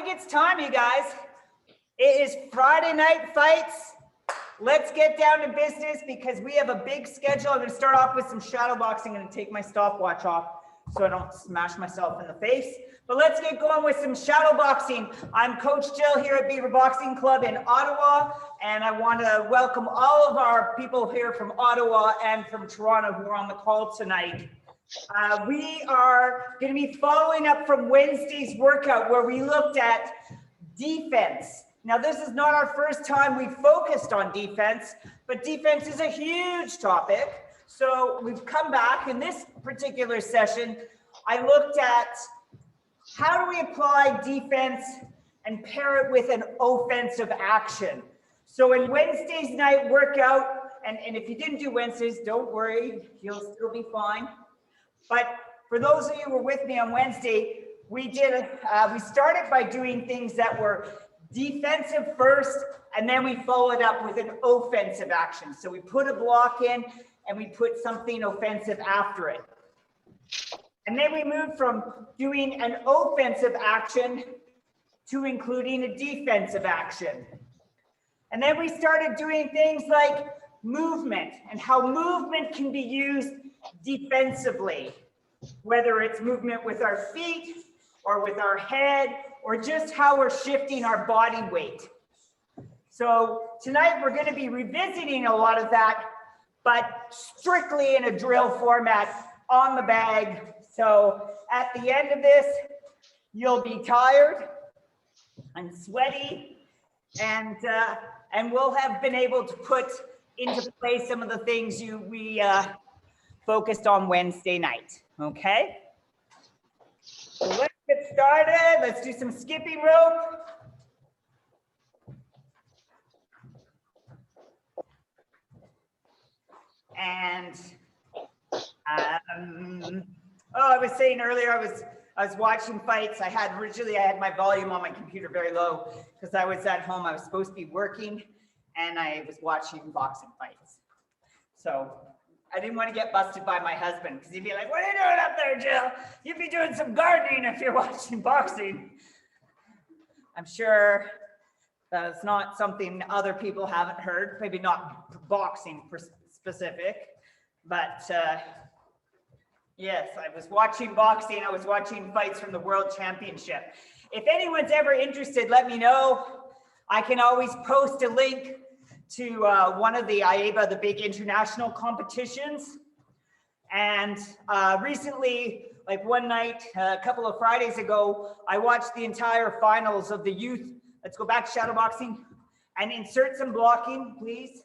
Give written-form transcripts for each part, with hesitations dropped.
think it's time, you guys. It is Friday night fights. Let's get down to business because we have a big schedule. I'm going to start off with some shadow boxing. I'm going to take my stopwatch off so I don't smash myself in the face. But let's get going with some shadow boxing. I'm Coach Jill here at Beaver Boxing Club in Ottawa, and I want to welcome all of our people here from Ottawa and from Toronto who are on the call tonight. We are going to be following up from Wednesday's workout where we looked at defense. Now, this is not our first time we focused on defense, but defense is a huge topic. So we've come back in this particular session. I looked at how do we apply defense and pair it with an offensive action. So in Wednesday's night workout, and if you didn't do Wednesdays, don't worry, you'll still be fine. But for those of you who were with me on Wednesday, we started by doing things that were defensive first, and then we followed up with an offensive action. So we put a block in and we put something offensive after it. And then we moved from doing an offensive action to including a defensive action. And then we started doing things like movement and how movement can be used defensively, whether it's movement with our feet or with our head or just how we're shifting our body weight. So tonight we're going to be revisiting a lot of that, but strictly in a drill format on the bag. So at the end of this, you'll be tired and sweaty, and we'll have been able to put into place some of the things we focused on Wednesday night. Okay, so let's get started. Let's do some skipping rope. And I was saying earlier, I was watching fights. I had my volume on my computer very low because I was at home. I was supposed to be working and I was watching boxing fights. So I didn't want to get busted by my husband because he'd be like, "What are you doing up there, Jill? You'd be doing some gardening if you're watching boxing." I'm sure that's not something other people haven't heard, maybe not boxing specific, but yes, I was watching boxing. I was watching fights from the World Championship. If anyone's ever interested, let me know. I can always post a link to one of the IABA, the big international competitions. And recently, like one night, a couple of Fridays ago, I watched the entire finals of the youth. Let's go back to shadow boxing and insert some blocking, please.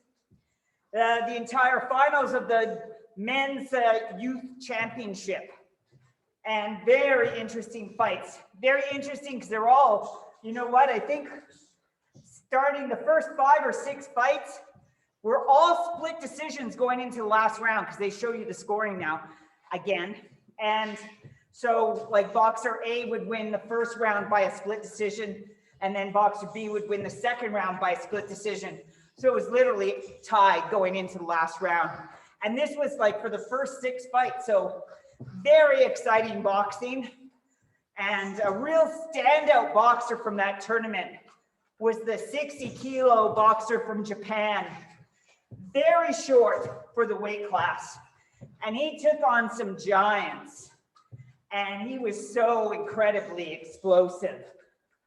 The entire finals of the men's youth championship. And very interesting fights. Very interesting because they're all, you know what, I think starting the first 5 or 6 fights were all split decisions going into the last round because they show you the scoring now again. And so like boxer A would win the first round by a split decision, and then boxer B would win the second round by a split decision. So it was literally tied going into the last round. And this was like for the first 6 fights. So very exciting boxing. And a real standout boxer from that tournament was the 60-kilo boxer from Japan. Very short for the weight class. And he took on some giants. And he was so incredibly explosive.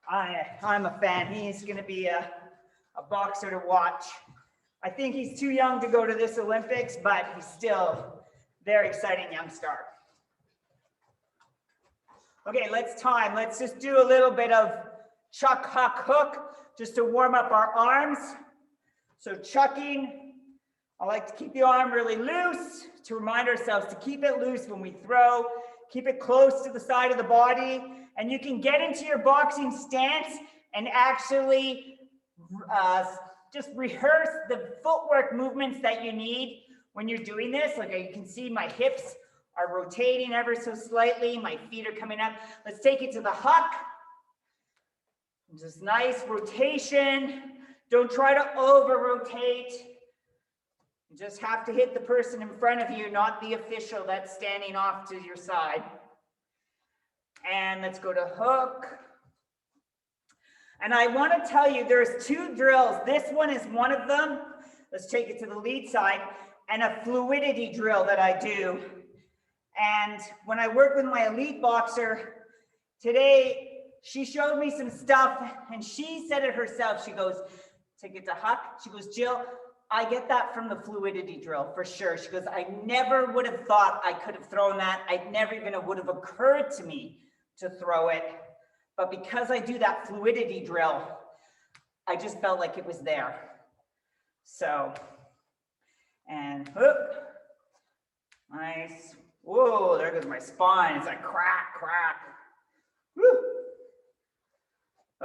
I'm a fan. He's going to be a boxer to watch. I think he's too young to go to this Olympics, but he's still a very exciting young star. Okay, let's just do a little bit of chuck, huck, hook, just to warm up our arms. So chucking, I like to keep the arm really loose to remind ourselves to keep it loose when we throw, keep it close to the side of the body, and you can get into your boxing stance and actually just rehearse the footwork movements that you need when you're doing this. Like you can see my hips are rotating ever so slightly. My feet are coming up. Let's take it to the huck. Just nice rotation. Don't try to over rotate. You just have to hit the person in front of you, not the official that's standing off to your side. And let's go to hook. And I want to tell you, there's 2 drills. This one is one of them. Let's take it to the lead side. And a fluidity drill that I do. And when I work with my elite boxer today, she showed me some stuff and she said it herself. She goes, take it to Huck. She goes, Jill, I get that from the fluidity drill for sure. She goes, I never would have thought I could have thrown that. I never even would have occurred to me to throw it. But because I do that fluidity drill, I just felt like it was there. So, and whoop, nice. Whoa, there goes my spine. It's like crack, crack. Woo.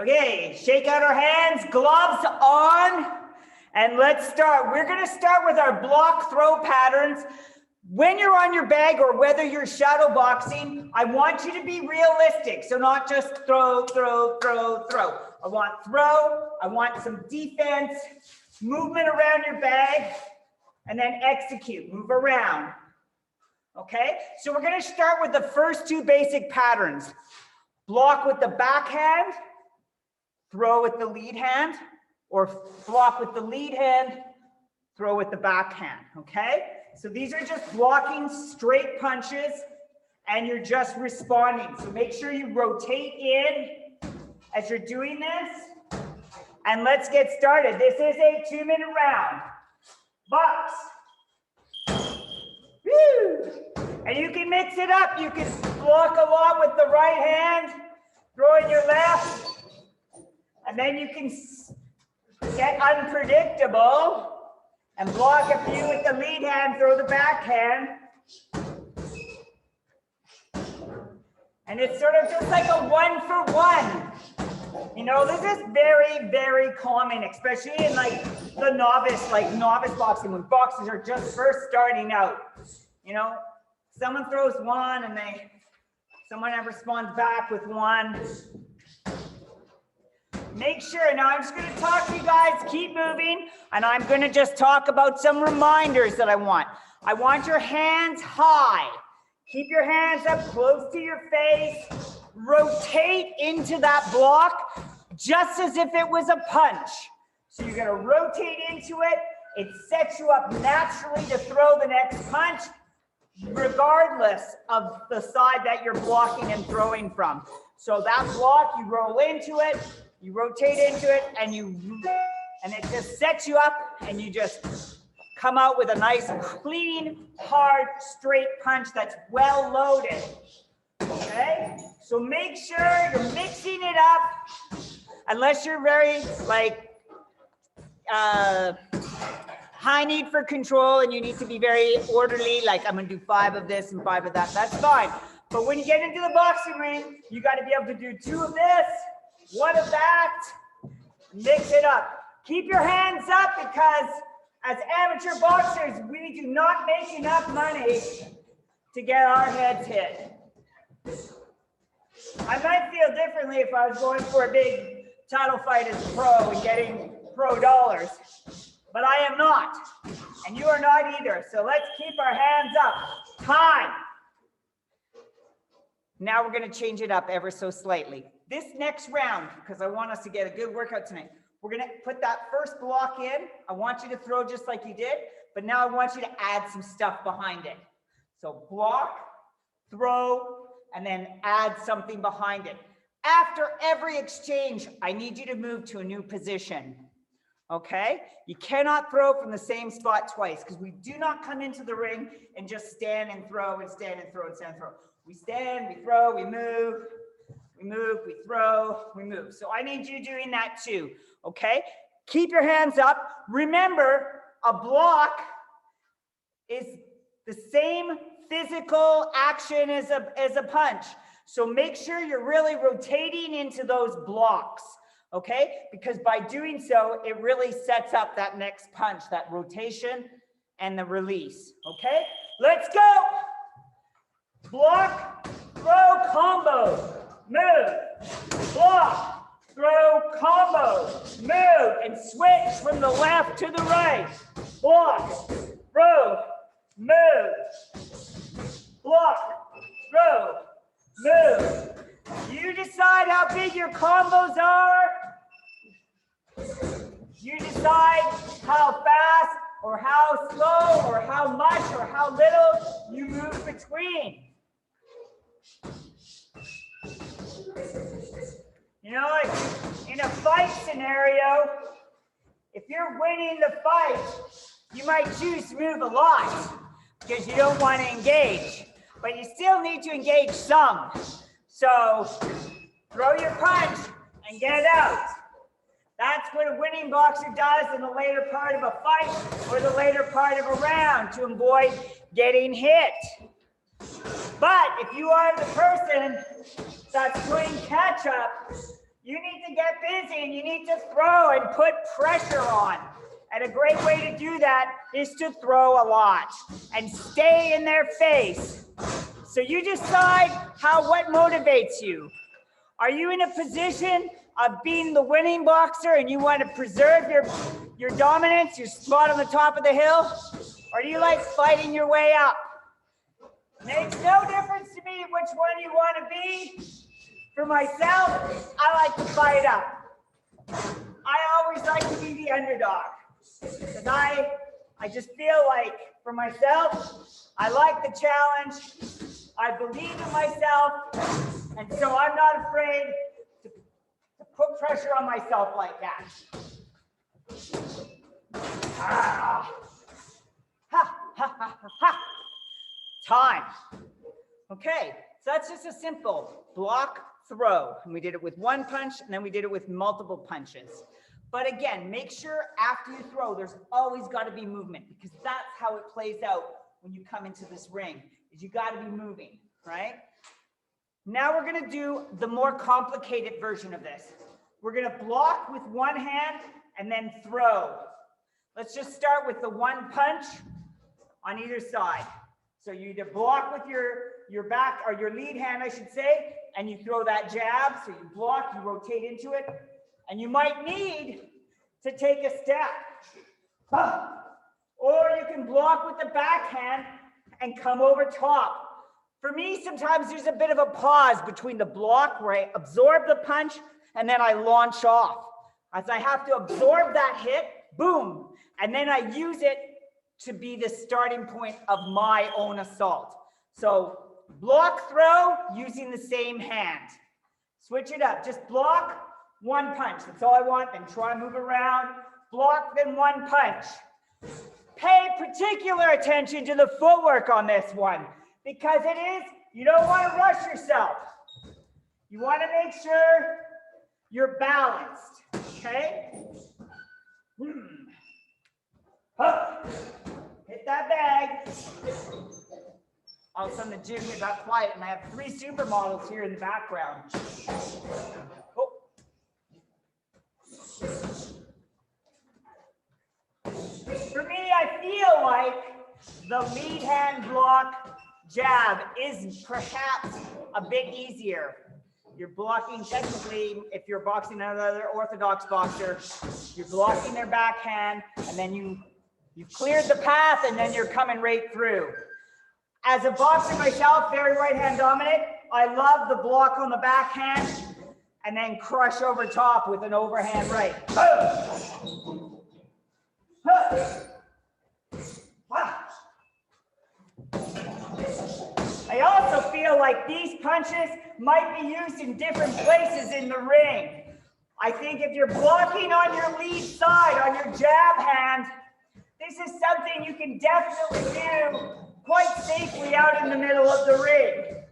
Okay, shake out our hands, gloves on, and let's start. We're gonna start with our block throw patterns. When you're on your bag or whether you're shadow boxing, I want you to be realistic. So not just throw, throw, throw, throw. I want throw, I want some defense, movement around your bag, and then execute, move around. Okay, so we're gonna start with the first 2 basic patterns. Block with the backhand, throw with the lead hand, or block with the lead hand, throw with the backhand, okay? So these are just blocking straight punches and you're just responding. So make sure you rotate in as you're doing this. And let's get started. This is a 2-minute round. Box. Woo! And you can mix it up. You can block a lot with the right hand, throw in your left, and then you can get unpredictable and block a few with the lead hand, throw the backhand. And it's sort of just like a 1-for-1. You know, this is very, very common, especially in like the novice boxing, when boxers are just first starting out. You know, someone throws one and someone responds back with one. Make sure, now I'm just gonna talk to you guys, keep moving, and I'm gonna just talk about some reminders that I want. I want your hands high. Keep your hands up close to your face. Rotate into that block just as if it was a punch. So you're gonna rotate into it. It sets you up naturally to throw the next punch, regardless of the side that you're blocking and throwing from. So that block, you roll into it, you rotate into it, and it just sets you up, and you just come out with a nice, clean, hard, straight punch that's well loaded. Okay? So make sure you're mixing it up, unless you're very high need for control and you need to be very orderly, like I'm gonna do 5 of this and 5 of that, that's fine. But when you get into the boxing ring, you gotta be able to do 2 of this, 1 of that, mix it up. Keep your hands up, because as amateur boxers, we do not make enough money to get our heads hit. I might feel differently if I was going for a big title fight as a pro and getting pro dollars, but I am not, and you are not either. So let's keep our hands up. Time. Now we're going to change it up ever so slightly. This next round, because I want us to get a good workout tonight, we're going to put that first block in. I want you to throw just like you did, but now I want you to add some stuff behind it. So block, throw, and then add something behind it. After every exchange, I need you to move to a new position. Okay? You cannot throw from the same spot twice, because we do not come into the ring and just stand and throw and stand and throw and stand and throw. We stand, we throw, we move, we throw, we move. So I need you doing that too. Okay? Keep your hands up. Remember, a block is the same physical action as a punch. So make sure you're really rotating into those blocks. Okay? Because by doing so, it really sets up that next punch, that rotation and the release. Okay? Let's go. Block, throw, combo, move. Block, throw, combo, move. And switch from the left to the right. Block, throw, move. Block, throw, move. You decide how big your combos are. You decide how fast or how slow or how much or how little you move between. You know, like in a fight scenario, if you're winning the fight, you might choose to move a lot because you don't want to engage, but you still need to engage some. So throw your punch and get it out. That's what a winning boxer does in the later part of a fight or the later part of a round to avoid getting hit. But if you are the person that's playing catch up, you need to get busy and you need to throw and put pressure on. And a great way to do that is to throw a lot and stay in their face. So you decide what motivates you. Are you in a position of being the winning boxer and you want to preserve your dominance, your spot on the top of the hill? Or do you like fighting your way up? Makes no difference to me which one you want to be. For myself, I like to fight up. I always like to be the underdog. Because I just feel like, for myself, I like the challenge. I believe in myself. And so I'm not afraid to put pressure on myself like that. Ah. Ha, ha, ha, ha, ha. Time. Okay, so that's just a simple block, throw. And we did it with one punch, and then we did it with multiple punches. But again, make sure after you throw, there's always got to be movement, because that's how it plays out when you come into this ring, is you got to be moving, right? Now we're going to do the more complicated version of this. We're going to block with one hand and then throw. Let's just start with the one punch on either side. So you either block with your back, or your lead hand, I should say, and you throw that jab. So you block, you rotate into it, and you might need to take a step. Or you can block with the backhand and come over top. For me, sometimes there's a bit of a pause between the block where I absorb the punch and then I launch off. As I have to absorb that hit, boom, and then I use it to be the starting point of my own assault. So block, throw, using the same hand. Switch it up, just block, one punch. That's all I want, then try and move around. Block, then one punch. Pay particular attention to the footwork on this one, because it is, you don't want to rush yourself. You want to make sure you're balanced, okay? Hit that bag. All of a sudden the gym here got quiet and I have 3 supermodels here in the background. Oh. For me, I feel like the lead hand block jab is perhaps a bit easier. You're blocking technically, if you're boxing another orthodox boxer, you're blocking their backhand, and then you've cleared the path, and then you're coming right through. As a boxer myself, very right hand dominant, I love the block on the backhand, and then crush over top with an overhand right. I also feel like these punches might be used in different places in the ring. I think if you're blocking on your lead side, on your jab hand, this is something you can definitely do quite safely out in the middle of the ring.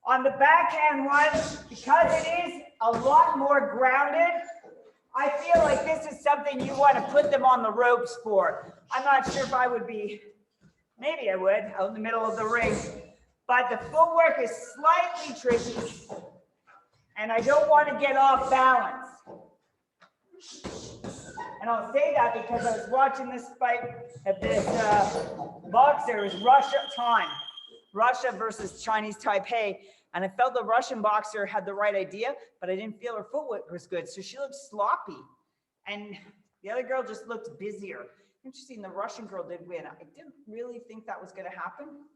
On the backhand one, because it is a lot more grounded, I feel like this is something you want to put them on the ropes for. I'm not sure if I would be, maybe I would, out in the middle of the ring. But the footwork is slightly tricky, and I don't want to get off balance. And I'll say that because I was watching this fight at this boxer. It was Russia versus Chinese Taipei, and I felt the Russian boxer had the right idea, but I didn't feel her footwork was good, so she looked sloppy, and the other girl just looked busier. Interesting, the Russian girl did win. I didn't really think that was going to happen.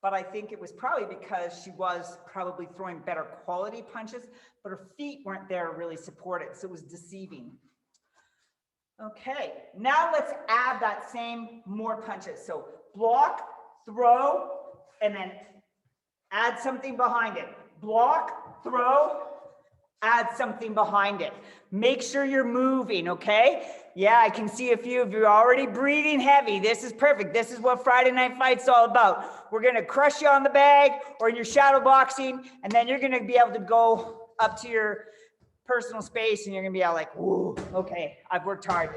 but I think it was probably because she was probably throwing better quality punches, but her feet weren't there to really support it, so it was deceiving. Okay, now let's add that same more punches. So block, throw, and then add something behind it. Block, throw, add something behind it. Make sure you're moving, okay? Yeah, I can see a few of you already breathing heavy. This is perfect. This is what Friday Night Fight's all about. We're gonna crush you on the bag or in your shadow boxing, and then you're gonna be able to go up to your personal space and you're gonna be all like, ooh, okay, I've worked hard.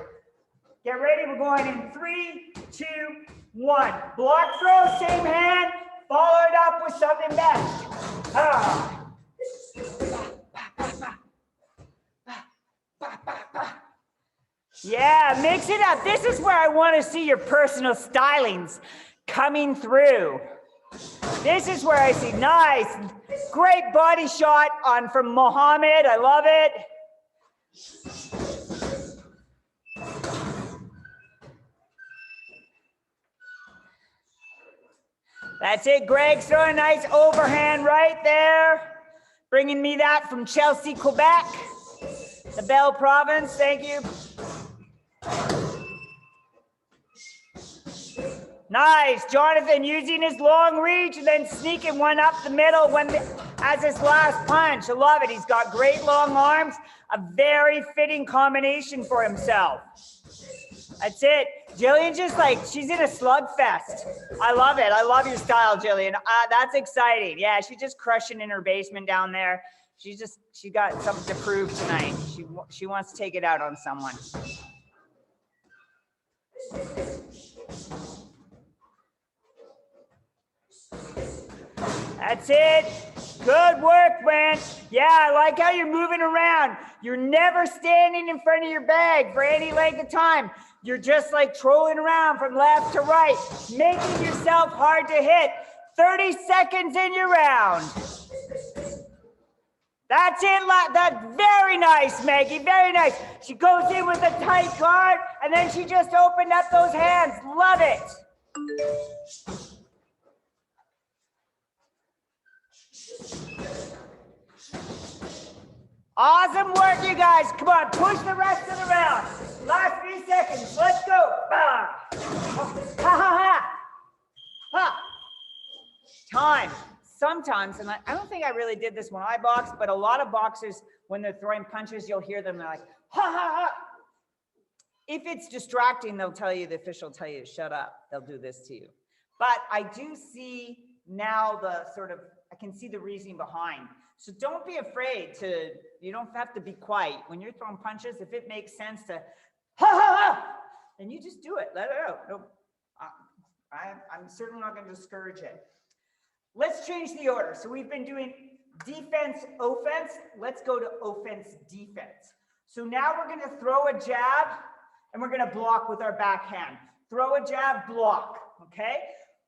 Get ready, we're going in 3, 2, 1. Block, throw, same hand, follow it up with something best. Ah. Yeah, mix it up. This is where I want to see your personal stylings coming through. This is where I see, nice, great body shot on from Mohammed. I love it. That's it, Greg. Throwing a nice overhand right there. Bringing me that from Chelsea, Quebec. The Belle Province, thank you. Nice, Jonathan using his long reach and then sneaking one up the middle as his last punch. I love it. He's got great long arms, a very fitting combination for himself. That's it. Jillian just like, she's in a slugfest. I love it. I love your style, Jillian. That's exciting. Yeah, she's just crushing in her basement down there. She got something to prove tonight. She wants to take it out on someone. That's it. Good work, man. Yeah, I like how you're moving around. You're never standing in front of your bag for any length of time. You're just like trolling around from left to right, making yourself hard to hit. 30 seconds in your round. That's it. That's very nice, Maggie. Very nice. She goes in with a tight guard, and then she just opened up those hands. Love it. Awesome work, you guys. Come on, push the rest of the round. Last few seconds. Let's go. Ha ha ha. Ha. Time. Sometimes, and I don't think I really did this when I boxed, but a lot of boxers, when they're throwing punches, you'll hear them, they're like, ha ha ha. If it's distracting, they'll tell you, the official will tell you, shut up. They'll do this to you. But I do see now I can see the reasoning behind. So don't be afraid you don't have to be quiet. When you're throwing punches, if it makes sense to, ha ha ha, then you just do it, let it out. No, I'm certainly not gonna discourage it. Let's change the order. So we've been doing defense, offense. Let's go to offense, defense. So now we're gonna throw a jab and we're gonna block with our backhand. Throw a jab, block, okay?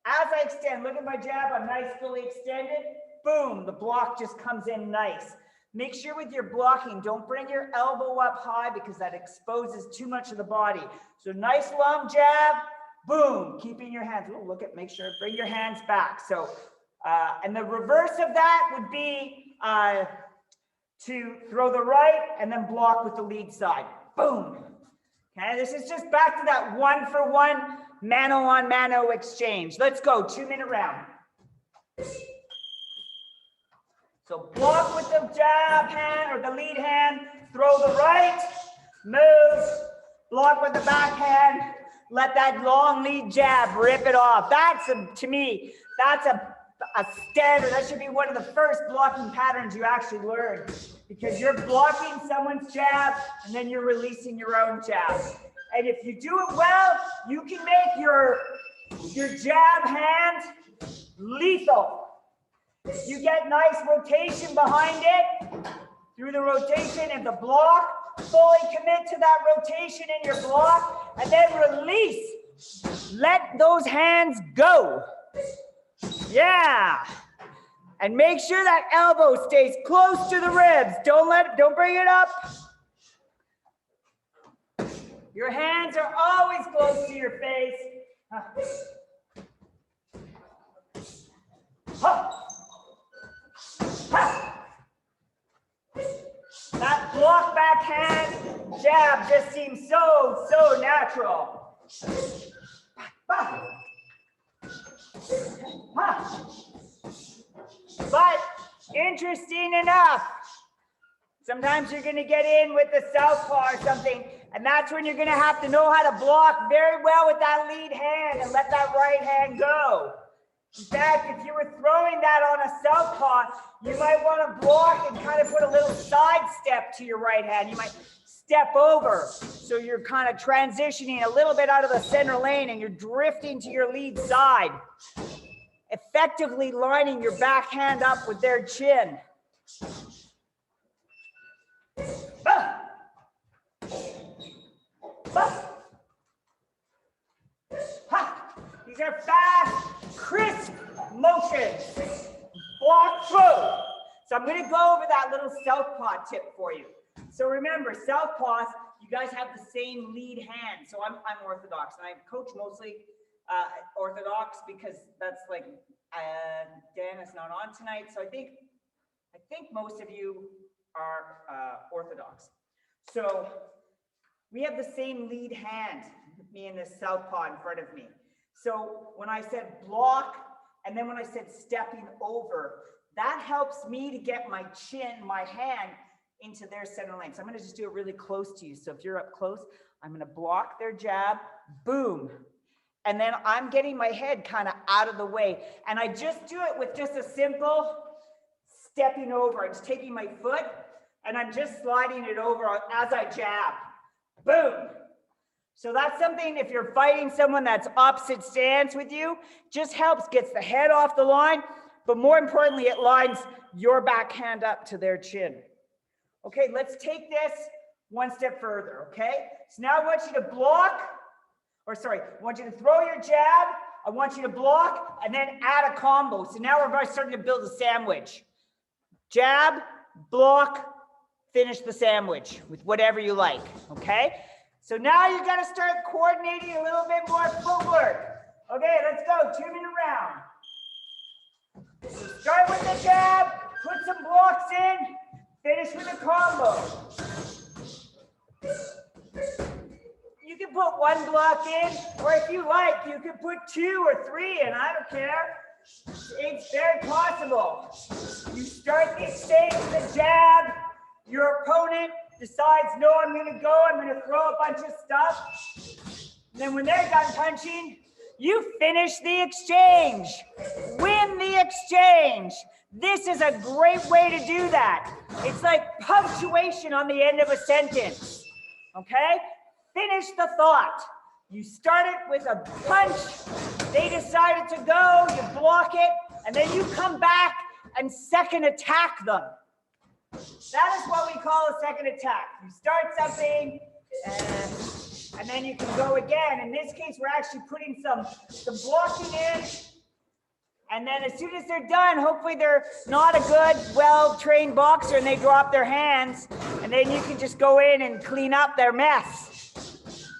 As I extend, look at my jab, I'm nice, fully extended. Boom, the block just comes in nice. Make sure with your blocking, don't bring your elbow up high because that exposes too much of the body. So nice long jab, boom, keeping your hands, make sure, bring your hands back. So, and the reverse of that would be to throw the right and then block with the lead side. Boom. Okay, this is just back to that 1-for-1 mano-on-mano exchange. Let's go, 2-minute round. So block with the jab hand or the lead hand, throw the right, move, block with the backhand, let that long lead jab rip it off. To me, that's a standard. That should be one of the first blocking patterns you actually learn, because you're blocking someone's jab and then you're releasing your own jab. And if you do it well, you can make your jab hand lethal. You get nice rotation behind it. Through the rotation and the block, fully commit to that rotation in your block, and then release. Let those hands go. Yeah. And make sure that elbow stays close to the ribs. Don't bring it up. Your hands are always close to your face. Ha. Ha. That block backhand jab just seems so natural. Ha. Ha. But interesting enough, sometimes you're going to get in with the southpaw or something, and that's when you're going to have to know how to block very well with that lead hand and let that right hand go. In fact, if you were throwing that on a southpaw, you might want to block and kind of put a little side step to your right hand. You might step over, so you're kind of transitioning a little bit out of the center lane and you're drifting to your lead side, effectively lining your backhand up with their chin. Ah. Ah. Ha. These are fast, crisp motions. Block through. So I'm going to go over that little southpaw tip for you. So remember, southpaws, you guys have the same lead hand. So I'm orthodox, and I coach mostly orthodox because that's like Dan is not on tonight. So I think most of you are orthodox. So we have the same lead hand, me and this southpaw in front of me. So when I said block, and then when I said stepping over, that helps me to get my chin, my hand into their center lane. So I'm going to just do it really close to you. So if you're up close, I'm going to block their jab, boom. And then I'm getting my head kind of out of the way. And I just do it with just a simple stepping over. I'm just taking my foot and I'm just sliding it over as I jab. Boom. So that's something, if you're fighting someone that's opposite stance with you, just helps, gets the head off the line, but more importantly, it lines your backhand up to their chin. Okay, let's take this one step further, okay? So now I want you to block, I want you to throw your jab, I want you to block, and then add a combo. So now we're starting to build a sandwich. Jab, block, finish the sandwich with whatever you like, okay? So now you got to start coordinating a little bit more footwork. Okay, let's go, 2-minute round. So start with the jab, put some blocks in, finish with a combo. You can put one block in, or if you like, you can put 2 or 3 in, I don't care. It's very possible. You start the exchange with a jab, your opponent decides, no, I'm going to go, I'm going to throw a bunch of stuff. And then when they're done punching, you finish the exchange. Win the exchange. This is a great way to do that. It's like punctuation on the end of a sentence. Okay? Finish the thought. You start it with a punch. They decided to go, you block it, and then you come back and second attack them. That is what we call a second attack. You start something, and then you can go again. In this case, we're actually putting some blocking in. And then as soon as they're done, hopefully they're not a good, well-trained boxer and they drop their hands. And then you can just go in and clean up their mess.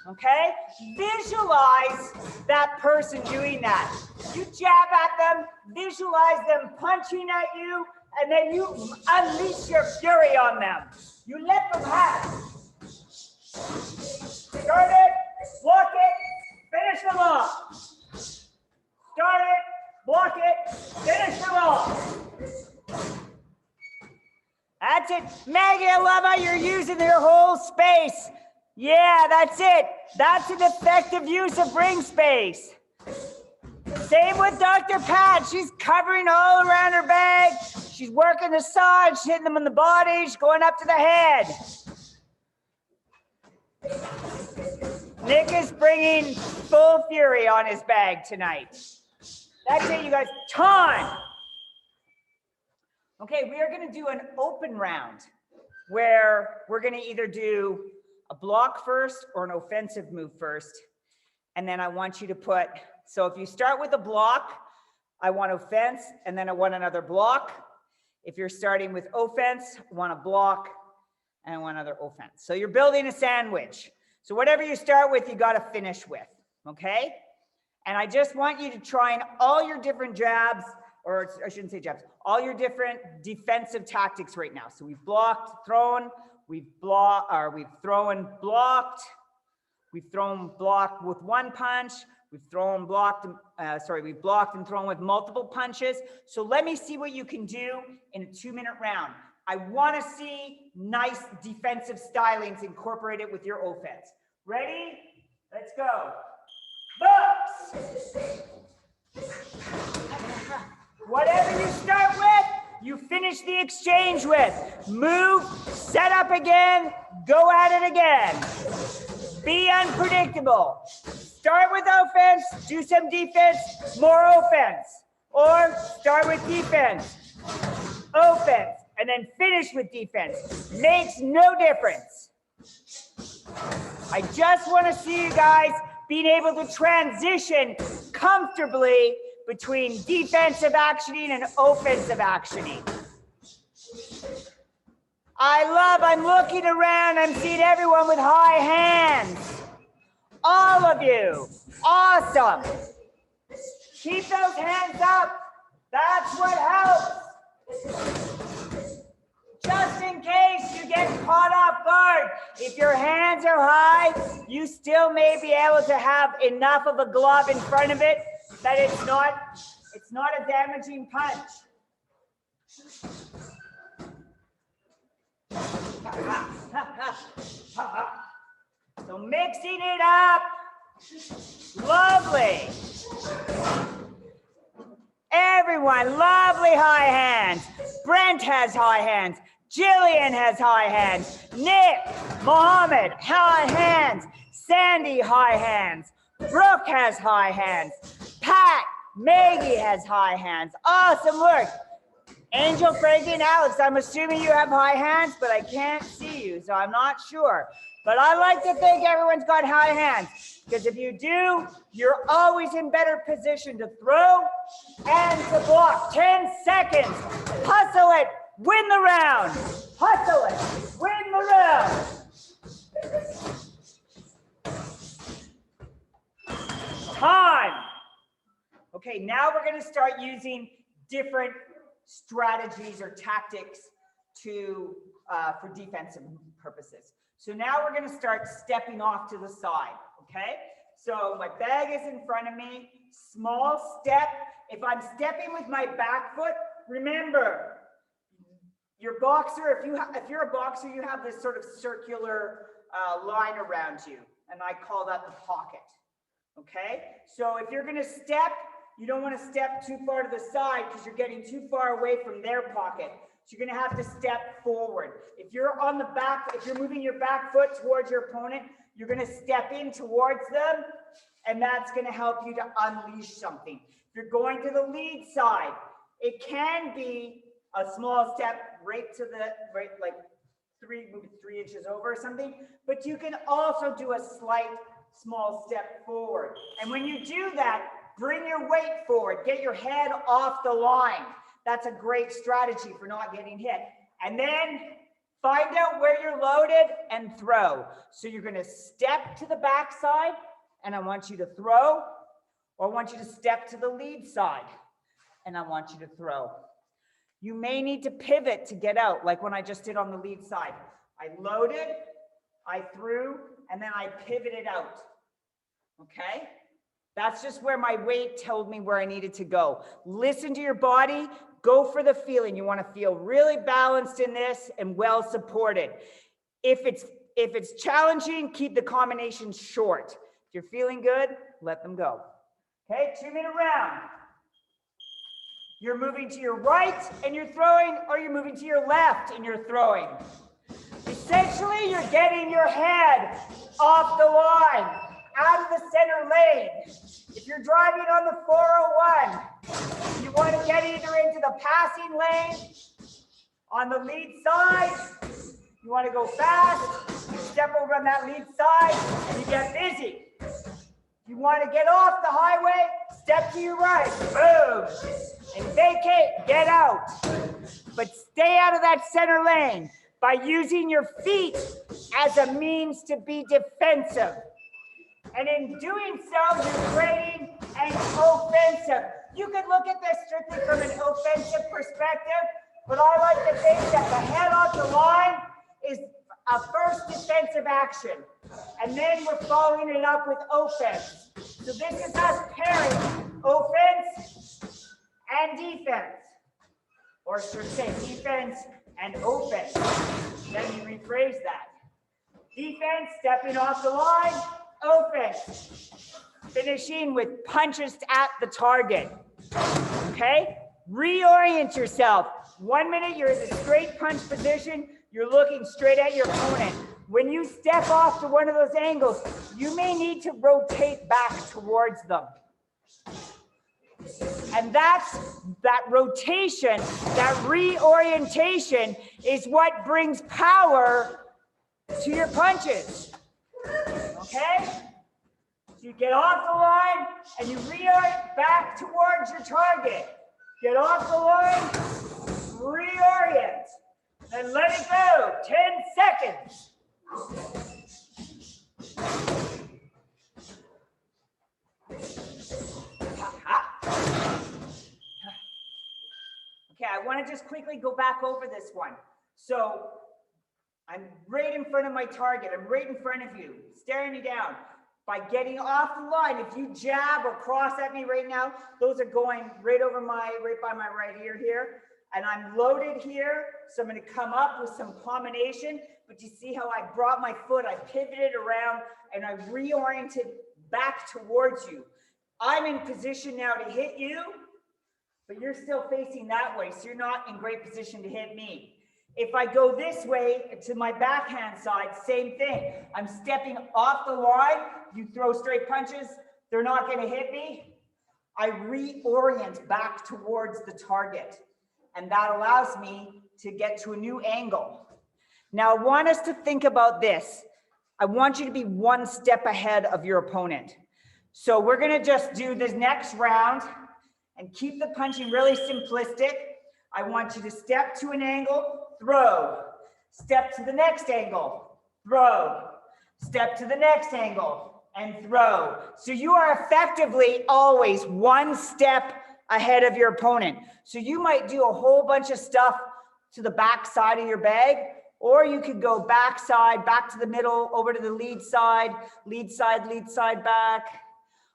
Okay? Visualize that person doing that. You jab at them, visualize them punching at you, and then you unleash your fury on them. You let them have it. Start it, block it, finish them off. Start it, block it, finish them off. That's it. Maggie, I love how you're using your whole space. Yeah, that's it. That's an effective use of ring space. Same with Dr. Pat. She's covering all around her bag. She's working the sides, she's hitting them in the body, she's going up to the head. Nick is bringing full fury on his bag tonight. That's it, you guys. Time. Okay, we are going to do an open round where we're going to either do a block first or an offensive move first. And then I want you to put, so if you start with a block, I want offense, and then I want another block. If you're starting with offense, I want a block, and I want another offense. So you're building a sandwich. So whatever you start with, you got to finish with, okay? And I just want you to try in all your different jabs or I shouldn't say jabs, all your different defensive tactics right now. So we've blocked, thrown, we've thrown, blocked, we've thrown, blocked with one punch, we've thrown, blocked, we've blocked and thrown with multiple punches. So let me see what you can do in a 2-minute round. I want to see nice defensive stylings incorporated with your offense. Ready? Let's go. Books. Whatever you start with, you finish the exchange with. Move, set up again, go at it again. Be unpredictable. Start with offense, do some defense, more offense. Or start with defense, offense, and then finish with defense. Makes no difference. I just want to see you guys being able to transition comfortably between defensive actioning and offensive actioning. I'm looking around, I'm seeing everyone with high hands. All of you, awesome. Keep those hands up, that's what helps. Just in case you get caught off guard, if your hands are high, you still may be able to have enough of a glove in front of it that it's not a damaging punch. So mixing it up, lovely. Everyone, lovely high hands. Brent has high hands. Jillian has high hands. Nick, Mohammed, high hands. Sandy, high hands. Brooke has high hands. Pat, Maggie has high hands. Awesome work. Angel, Frankie, and Alex, I'm assuming you have high hands, but I can't see you, so I'm not sure. But I like to think everyone's got high hands, because if you do, you're always in better position to throw and to block. 10 seconds. Hustle it. Win the round. Hustle it. Win the round. Time. Okay, now we're going to start using different strategies or tactics to for defensive purposes. So now we're going to start stepping off to the side, okay? So my bag is in front of me, small step. If I'm stepping with my back foot, remember, your boxer, if you're a boxer, you have this sort of circular line around you, and I call that the pocket, okay? So if you're going to step, you don't want to step too far to the side because you're getting too far away from their pocket. So you're going to have to step forward. If you're on the back, if you're moving your back foot towards your opponent, you're going to step in towards them, and that's going to help you to unleash something. If you're going to the lead side, it can be a small step right to the right, like maybe 3 inches over or something, but you can also do a slight small step forward. And when you do that, bring your weight forward, get your head off the line. That's a great strategy for not getting hit. And then find out where you're loaded and throw. So you're going to step to the back side, and I want you to throw, or I want you to step to the lead side, and I want you to throw. You may need to pivot to get out, like when I just did on the lead side. I loaded, I threw, and then I pivoted out. Okay? That's just where my weight told me where I needed to go. Listen to your body. Go for the feeling. You want to feel really balanced in this and well supported. If it's challenging, keep the combinations short. If you're feeling good, let them go. Okay, 2-minute round. You're moving to your right and you're throwing, or you're moving to your left and you're throwing. Essentially, you're getting your head off the line, out of the center lane. If you're driving on the 401, you want to get either into the passing lane, on the lead side, you want to go fast, you step over on that lead side, and you get busy. You want to get off the highway, step to your right, boom, and vacate, get out. But stay out of that center lane by using your feet as a means to be defensive. And in doing so, you're creating an offensive. You could look at this strictly from an offensive perspective, but I like to think that the head off the line is a first defensive action. And then we're following it up with offense. So this is us pairing offense and defense. Or I should say defense and offense. Let me rephrase that. Defense, stepping off the line. Offense, finishing with punches at the target. Okay? Reorient yourself. 1 minute, you're in the straight punch position. You're looking straight at your opponent. When you step off to one of those angles, you may need to rotate back towards them. And that rotation, that reorientation is what brings power to your punches. Okay? So you get off the line and you reorient back towards your target. Get off the line, reorient, and let it go. 10 seconds. Okay, I want to just quickly go back over this one. So I'm right in front of my target. I'm right in front of you, staring you down. By getting off the line, if you jab or cross at me right now, those are going right over right by my right ear here. And I'm loaded here, so I'm going to come up with some combination. But you see how I brought my foot, I pivoted around, and I reoriented back towards you. I'm in position now to hit you, but you're still facing that way, so you're not in great position to hit me. If I go this way to my backhand side, same thing. I'm stepping off the line. You throw straight punches, they're not going to hit me. I reorient back towards the target, and that allows me to get to a new angle. Now, I want us to think about this. I want you to be one step ahead of your opponent. So we're going to just do this next round and keep the punching really simplistic. I want you to step to an angle, throw, step to the next angle, throw, step to the next angle, and throw. So you are effectively always one step ahead of your opponent. So you might do a whole bunch of stuff to the back side of your bag, or you could go back side, back to the middle, over to the lead side, back.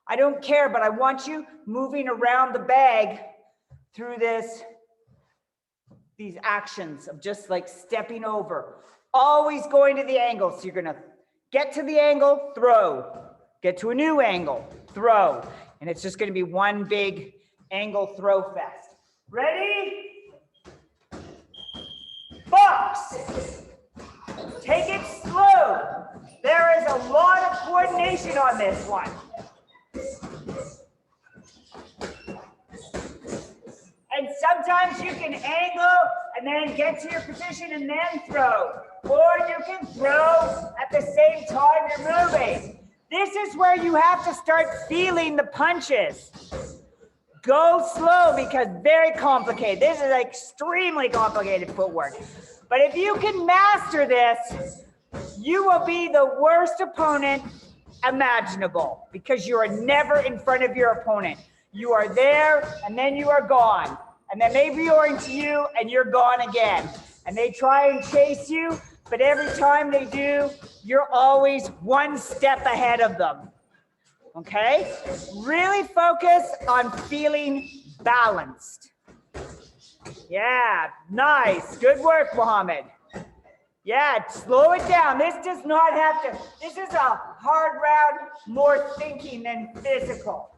I don't care, but I want you moving around the bag through these actions of just like stepping over, always going to the angle. So you're gonna get to the angle, throw, get to a new angle, throw. And it's just gonna be one big angle throw fest. Ready? Box. Take it slow. There is a lot of coordination on this one. And sometimes you can angle and then get to your position and then throw. Or you can throw at the same time you're moving. This is where you have to start feeling the punches. Go slow because very complicated. This is extremely complicated footwork. But if you can master this, you will be the worst opponent imaginable because you are never in front of your opponent. You are there and then you are gone. And then they reorient to you and you're gone again. And they try and chase you, but every time they do, you're always one step ahead of them. Okay? Really focus on feeling balanced. Yeah, nice. Good work, Mohammed. Yeah, slow it down. This does not have to, this is a hard round, more thinking than physical.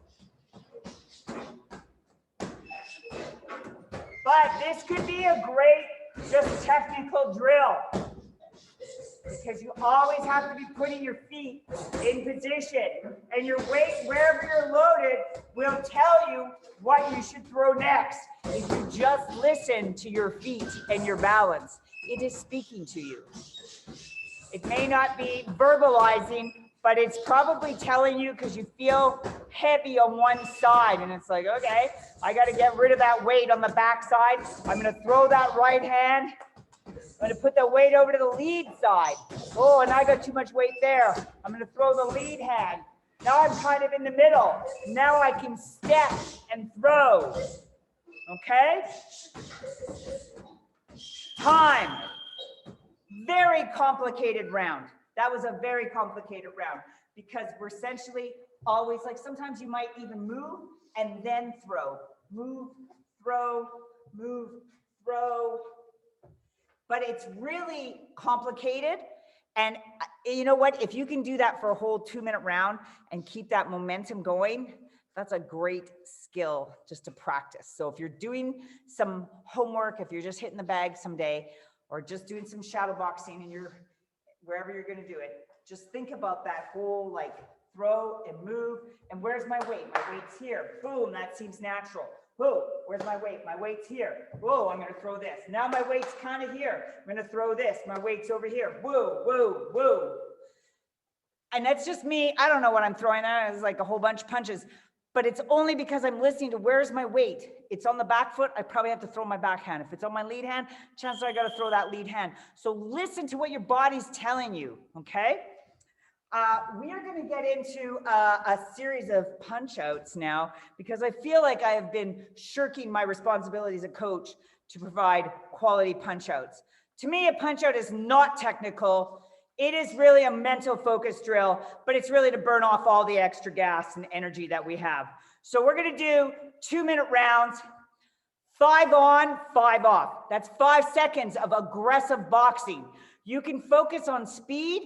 But this could be a great, just technical drill. Because you always have to be putting your feet in position. And your weight, wherever you're loaded, will tell you what you should throw next. If you just listen to your feet and your balance, it is speaking to you. It may not be verbalizing, but it's probably telling you because you feel heavy on one side. And it's like, okay, I got to get rid of that weight on the back side. I'm going to throw that right hand. I'm going to put the weight over to the lead side. Oh, and I got too much weight there. I'm going to throw the lead hand. Now I'm kind of in the middle. Now I can step and throw. Okay? Time. Very complicated round. That was a very complicated round because we're essentially always like, sometimes you might even move and then throw. Move, throw, move, throw. But it's really complicated. And you know what? If you can do that for a whole 2-minute round and keep that momentum going, that's a great skill just to practice. So if you're doing some homework, if you're just hitting the bag someday, or just doing some shadow boxing and you're wherever you're going to do it, just think about that whole like throw and move. And where's my weight? My weight's here. Boom, that seems natural. Whoa, where's my weight? My weight's here. Whoa, I'm going to throw this. Now my weight's kind of here. I'm going to throw this. My weight's over here. Whoa, whoa, whoa. And that's just me. I don't know what I'm throwing at. It's like a whole bunch of punches. But it's only because I'm listening to where's my weight. It's on the back foot. I probably have to throw my back hand. If it's on my lead hand, chances are I got to throw that lead hand. So listen to what your body's telling you, okay? We are going to get into a series of punch outs now because I feel like I have been shirking my responsibility as a coach to provide quality punch outs. To me, a punch out is not technical. It is really a mental focus drill, but it's really to burn off all the extra gas and energy that we have. So we're going to do 2-minute rounds, 5 on, 5 off. That's 5 seconds of aggressive boxing. You can focus on speed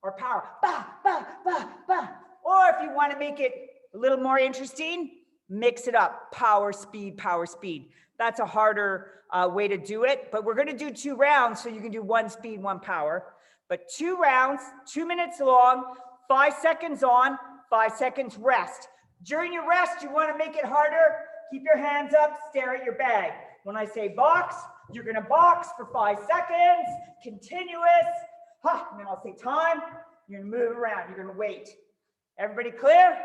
or power, bah, bah, bah, bah. Or if you want to make it a little more interesting, mix it up, power, speed, power, speed. That's a harder way to do it, but we're going to do 2 rounds so you can do 1 speed, 1 power. But 2 rounds, 2 minutes long, 5 seconds on, 5 seconds rest. During your rest, you want to make it harder. Keep your hands up, stare at your bag. When I say box, you're going to box for 5 seconds, continuous. And then I'll say time. You're going to move around. You're going to wait. Everybody clear?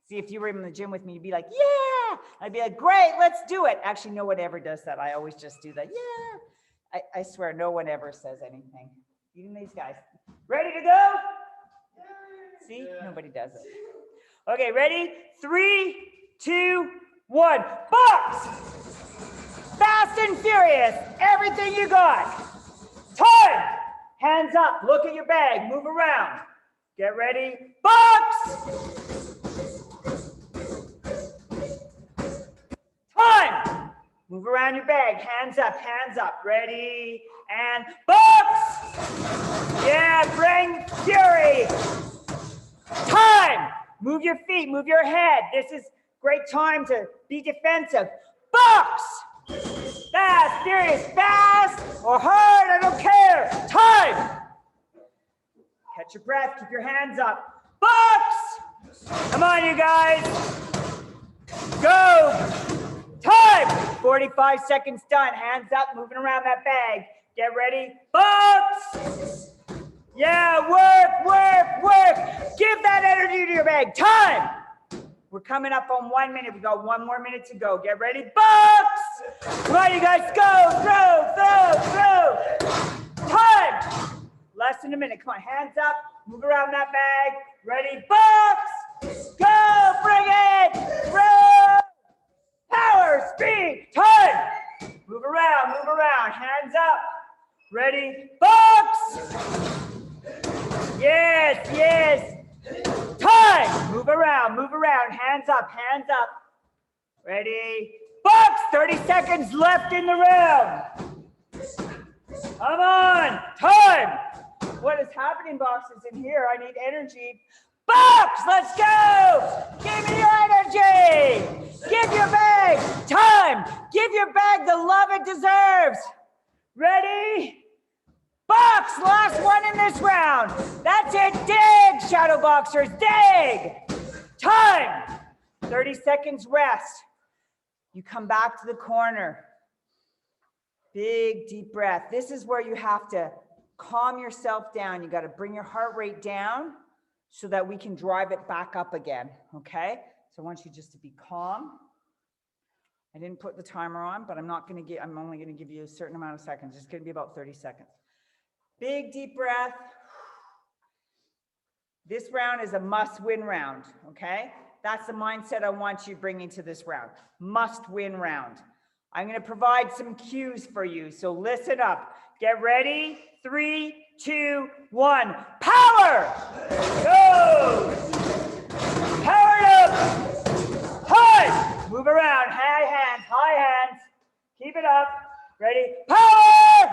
See, if you were in the gym with me, you'd be like, yeah. I'd be like, great, let's do it. Actually, no one ever does that. I always just do that. Yeah. I swear, no one ever says anything. Even these guys. Ready to go? See, nobody does it. Okay, ready? 3, 2, 1. Box! Fast and furious. Everything you got. Time! Hands up. Look at your bag. Move around. Get ready. Box! Time! Move around your bag. Hands up. Hands up. Ready? And box! Yeah, bring fury. Time! Move your feet. Move your head. This is great time to be defensive. Box! Fast, furious, fast or hard, I don't care. Time! Catch your breath, keep your hands up. Box! Come on, you guys. Go! Time! 45 seconds done. Hands up, moving around that bag. Get ready. Box! Yeah, work, work, work. Give that energy to your bag. Time! We're coming up on 1 minute. We got 1 more minute to go. Get ready. Box! Come on, you guys. Go, throw, throw, throw. Time! Less than a minute. Come on, hands up. Move around that bag. Ready. Box! Go! Bring it! Throw! Power! Speed! Time! Move around, move around. Hands up. Ready. Box! Yes, yes. Time! Move around, hands up, hands up. Ready? Box! 30 seconds left in the round. Come on, time! What is happening, boxers, in here? I need energy. Box! Let's go! Give me your energy! Give your bag time! Give your bag the love it deserves. Ready? Box! Last one in this round. That's it. Dig, shadow boxers. Dig! Time! 30 seconds rest. You come back to the corner. Big, deep breath. This is where you have to calm yourself down. You got to bring your heart rate down so that we can drive it back up again, okay? So I want you just to be calm. I didn't put the timer on, but I'm only going to give you a certain amount of seconds. It's going to be about 30 seconds. Big, deep breath. This round is a must-win round, okay? That's the mindset I want you bringing to this round. Must-win round. I'm going to provide some cues for you, so listen up. Get ready. 3, 2, 1. Power! Go! Power up! High! Move around. High hands, high hands. Keep it up. Ready? Power!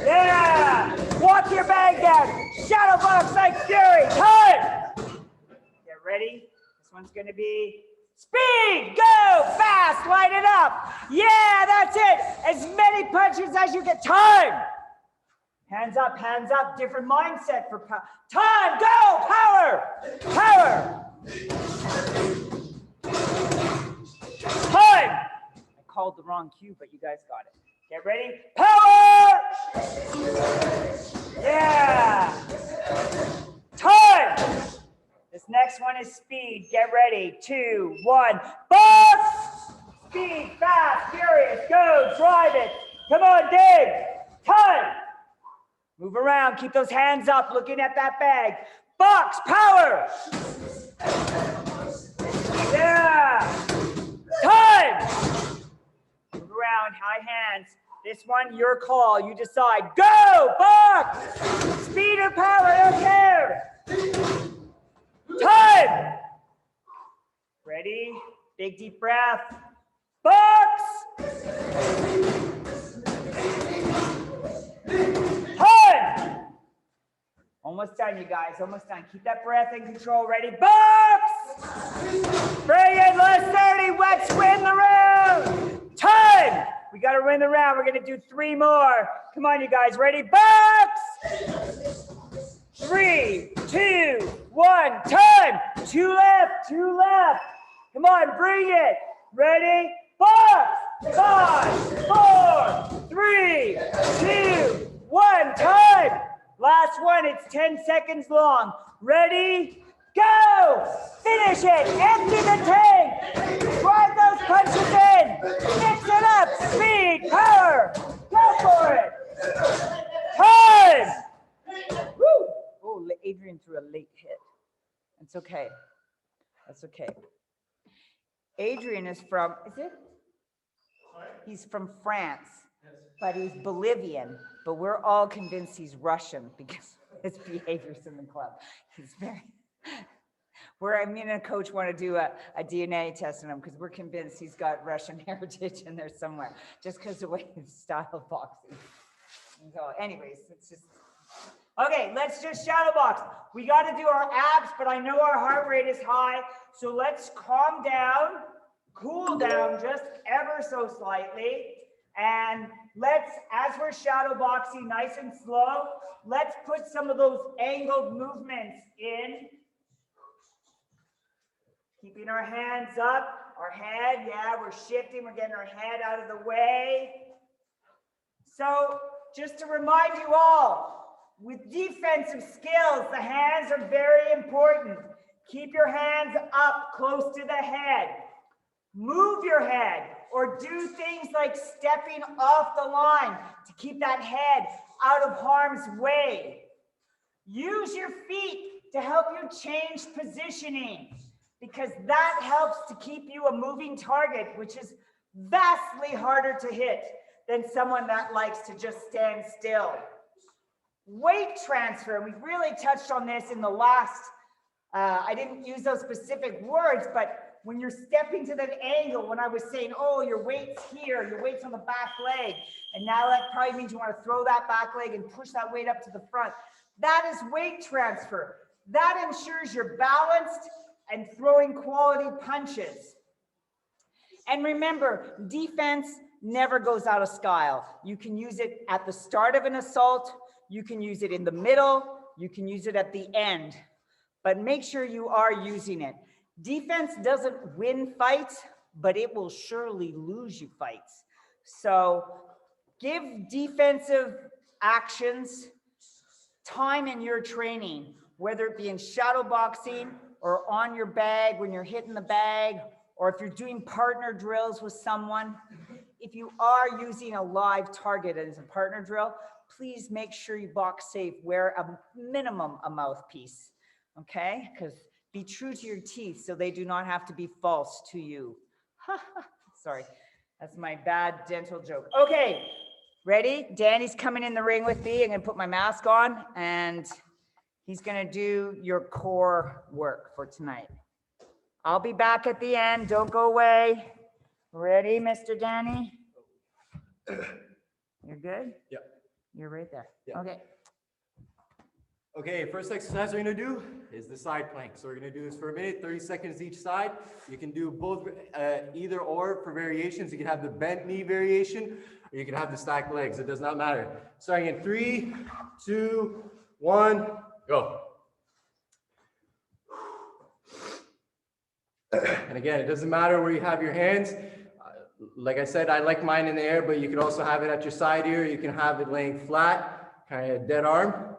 Yeah! Walk your bag down. Shadow box like fury. Time! Get ready. This one's going to be speed. Go fast. Light it up. Yeah, that's it. As many punches as you get. Time. Hands up, hands up. Different mindset for power. Time. Go. Power. Power. Time. I called the wrong cue, but you guys got it. Get ready. Power. Yeah. Time. This next one is speed. Get ready. 2, 1. Box. Speed, fast, furious. Go. Drive it. Come on, dig. Time. Move around. Keep those hands up, looking at that bag. Box. Power. Yeah. Time. Move around. High hands. This one, your call. You decide. Go. Box. Speed or power. I don't care. Time. Ready? Big deep breath. Box. Time. Almost done, you guys. Almost done. Keep that breath in control. Ready? Box. Bring it. Last 30. Let's win the round. Time. We got to win the round. We're going to do 3 more. Come on, you guys. Ready? Box. 3, 2, 1. Time. 2 left. 2 left. Come on, bring it. Ready? Box. 5, 4, 3, 2, 1. Time. Last one. It's 10 seconds long. Ready? Go. Finish it. Empty the tank. Drive those punches in. Mix it up. Speed. Power. Go for it. Time. Woo. Oh, Adrian threw a late hit. It's okay. That's okay. Adrian is from, is it? He's from France, but he's Bolivian. But we're all convinced he's Russian because of his behaviors in the club. He's very, me and a coach want to do a DNA test on him because we're convinced he's got Russian heritage in there somewhere, just because of the way his style of boxing. So anyways, it's just, okay, let's just shadow box. We got to do our abs, but I know our heart rate is high. So let's calm down, cool down just ever so slightly. And let's, as we're shadow boxing nice and slow, let's put some of those angled movements in. Keeping our hands up, our head, yeah, we're shifting, we're getting our head out of the way. So just to remind you all, with defensive skills, the hands are very important. Keep your hands up close to the head. Move your head or do things like stepping off the line to keep that head out of harm's way. Use your feet to help you change positioning because that helps to keep you a moving target, which is vastly harder to hit than someone that likes to just stand still. Weight transfer, we really touched on this in the last, I didn't use those specific words, but when you're stepping to that angle, when I was saying, oh, your weight's here, your weight's on the back leg, and now that probably means you want to throw that back leg and push that weight up to the front. That is weight transfer. That ensures you're balanced and throwing quality punches. And remember, defense never goes out of style. You can use it at the start of an assault, you can use it in the middle, you can use it at the end, but make sure you are using it. Defense doesn't win fights, but it will surely lose you fights. So give defensive actions time in your training, whether it be in shadow boxing or on your bag when you're hitting the bag, or if you're doing partner drills with someone. If you are using a live target as a partner drill, please make sure you box safe. Wear a minimum a mouthpiece. okay? Because be true to your teeth so they do not have to be false to you. Sorry, that's my bad dental joke. Okay, ready? Danny's coming in the ring with me. I'm gonna put my mask on and he's gonna do your core work for tonight. I'll be back at the end, don't go away. Ready, Mr. Danny? You're good? Yeah. You're right there. Yeah. Okay. Okay, first exercise we're gonna do is the side plank. So we're gonna do this for a minute, 30 seconds each side. You can do both, either or for variations. You can have the bent knee variation, or you can have the stacked legs. It does not matter. Starting in 3, 2, 1, go. And again, it doesn't matter where you have your hands. Like I said, I like mine in the air, but you can also have it at your side here. You can have it laying flat, kind of dead arm.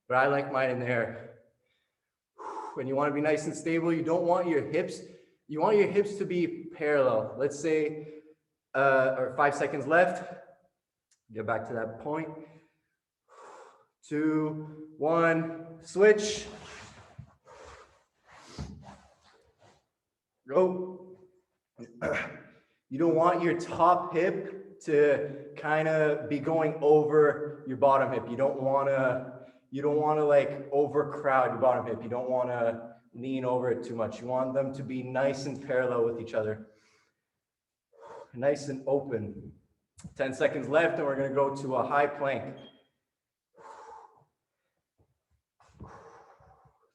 But I like mine in the air. When you want to be nice and stable, you don't want your hips, you want your hips to be parallel. Let's say, or 5 seconds left. Get back to that point. 2, 1, switch. Go. You don't want your top hip to kind of be going over your bottom hip. You don't want to like overcrowd your bottom hip. You don't want to lean over it too much. You want them to be nice and parallel with each other. Nice and open. 10 seconds left and we're going to go to a high plank.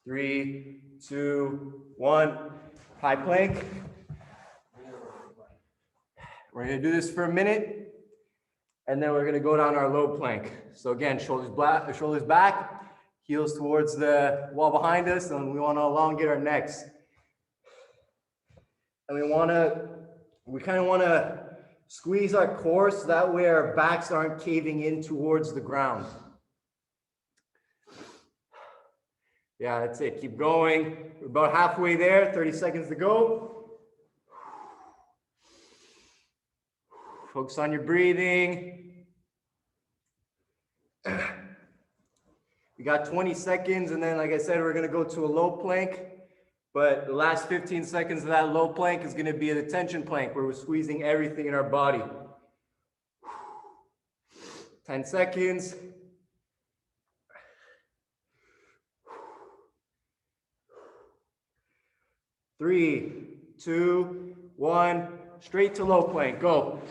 3, 2, 1. High plank. We're going to do this for a minute, and then we're going to go down our low plank. So again, shoulders back, heels towards the wall behind us, and we want to elongate our necks. And we kind of want to squeeze our core so that way our backs aren't caving in towards the ground. Yeah, that's it. Keep going. We're about halfway there, 30 seconds to go. Focus on your breathing. We got 20 seconds, and then, like I said, we're going to go to a low plank. But the last 15 seconds of that low plank is going to be the tension plank, where we're squeezing everything in our body. 10 seconds. 3, 2, 1. Straight to low plank. Go.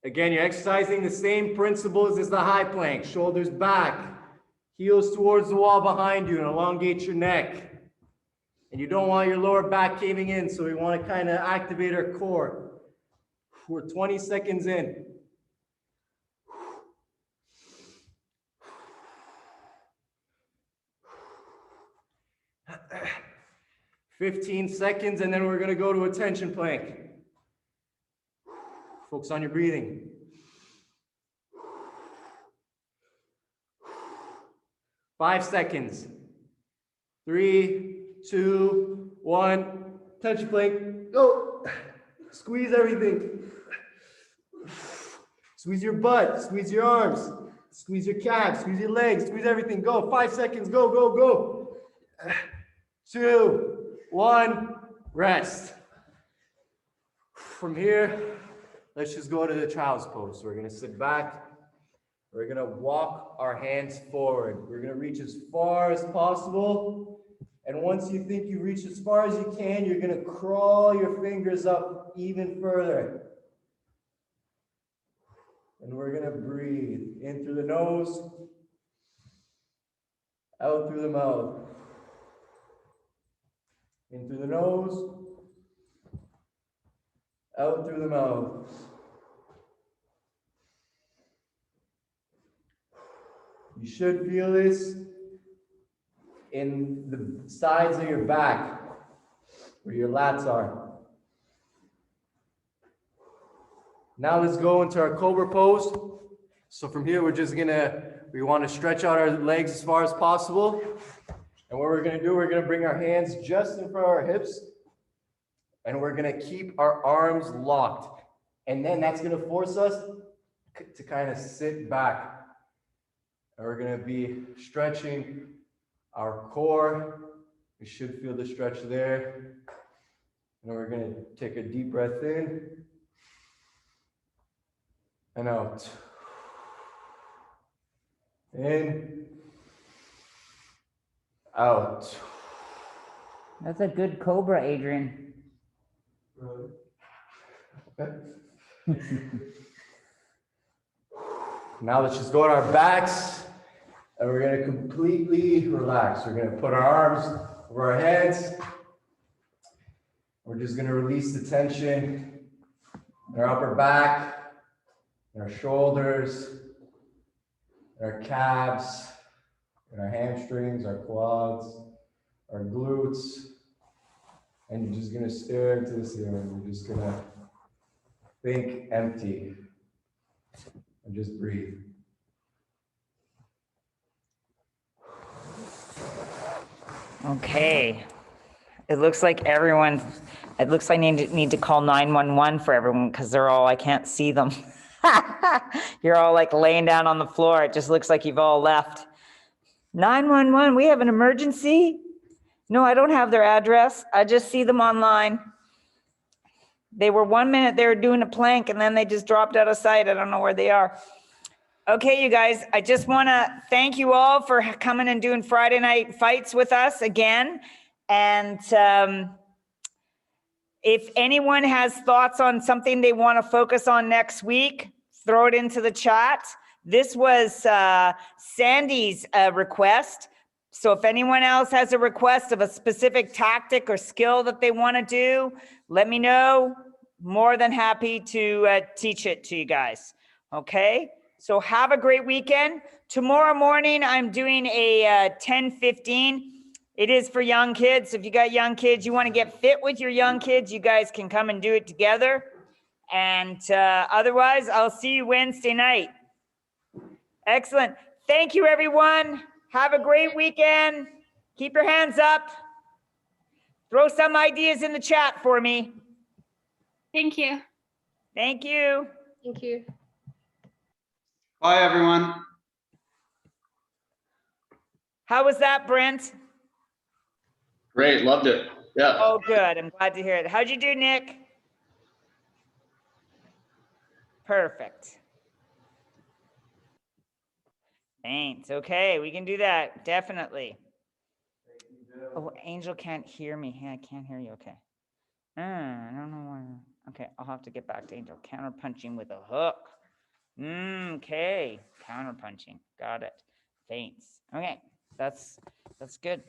Again, you're exercising the same principles as the high plank. Shoulders back, heels towards the wall behind you, and elongate your neck. And you don't want your lower back caving in, so we want to kind of activate our core. We're 20 seconds in. "15 seconds, and then we're going to go to a tension plank. Focus on your breathing. 5 seconds. 3, 2, 1. Tension plank. Go. Squeeze everything. Squeeze your butt. Squeeze your arms. Squeeze your calves. Squeeze your legs. Squeeze everything. Go. 5 seconds. Go, go, go. 2, 1. Rest. From here, let's just go to the child's pose. So we're going to sit back. We're going to walk our hands forward. We're going to reach as far as possible. And once you think you reach as far as you can, you're going to crawl your fingers up even further. And we're going to breathe in through the nose, out through the mouth. In through the nose, out through the mouth. You should feel this in the sides of your back, where your lats are. Now let's go into our cobra pose. So from here, we want to stretch out our legs as far as possible. And what we're going to do, we're going to bring our hands just in front of our hips. And we're going to keep our arms locked. And then that's going to force us to kind of sit back. And we're gonna be stretching our core. We should feel the stretch there. And we're gonna take a deep breath in and out. In, out. That's a good cobra, Adrian. Now let's just go on our backs and we're gonna completely relax. We're gonna put our arms over our heads. We're just gonna release the tension in our upper back, in our shoulders, in our calves, in our hamstrings, our quads, our glutes. And you're just gonna stare into the ceiling. You're just gonna think empty and just breathe. Okay. It looks like it looks like I need to call 911 for everyone because they're all, I can't see them. You're all like laying down on the floor. It just looks like you've all left. 911, we have an emergency? No, I don't have their address. I just see them online. They were 1 minute, they were doing a plank and then they just dropped out of sight. I don't know where they are. Okay, you guys, I just want to thank you all for coming and doing Friday night fights with us again. And if anyone has thoughts on something they want to focus on next week, throw it into the chat. This was Sandy's request. So if anyone else has a request of a specific tactic or skill that they want to do, let me know. More than happy to teach it to you guys. Okay? So have a great weekend. Tomorrow morning, I'm doing a 10:15. It is for young kids. If you got young kids, you want to get fit with your young kids, you guys can come and do it together. And otherwise, I'll see you Wednesday night. Excellent. Thank you, everyone. Have a great weekend. Keep your hands up. Throw some ideas in the chat for me. Thank you. Thank you. Thank you. Bye, everyone. How was that, Brent? Great, loved it. Yeah. Oh, good. I'm glad to hear it. How'd you do, Nick? Perfect. Thanks. Okay, we can do that. Definitely. Oh, Angel can't hear me. Yeah, I can't hear you. Okay. I don't know why. Okay, I'll have to get back to Angel. Counterpunching with a hook. Okay. Counterpunching. Got it. Thanks. Okay, that's good.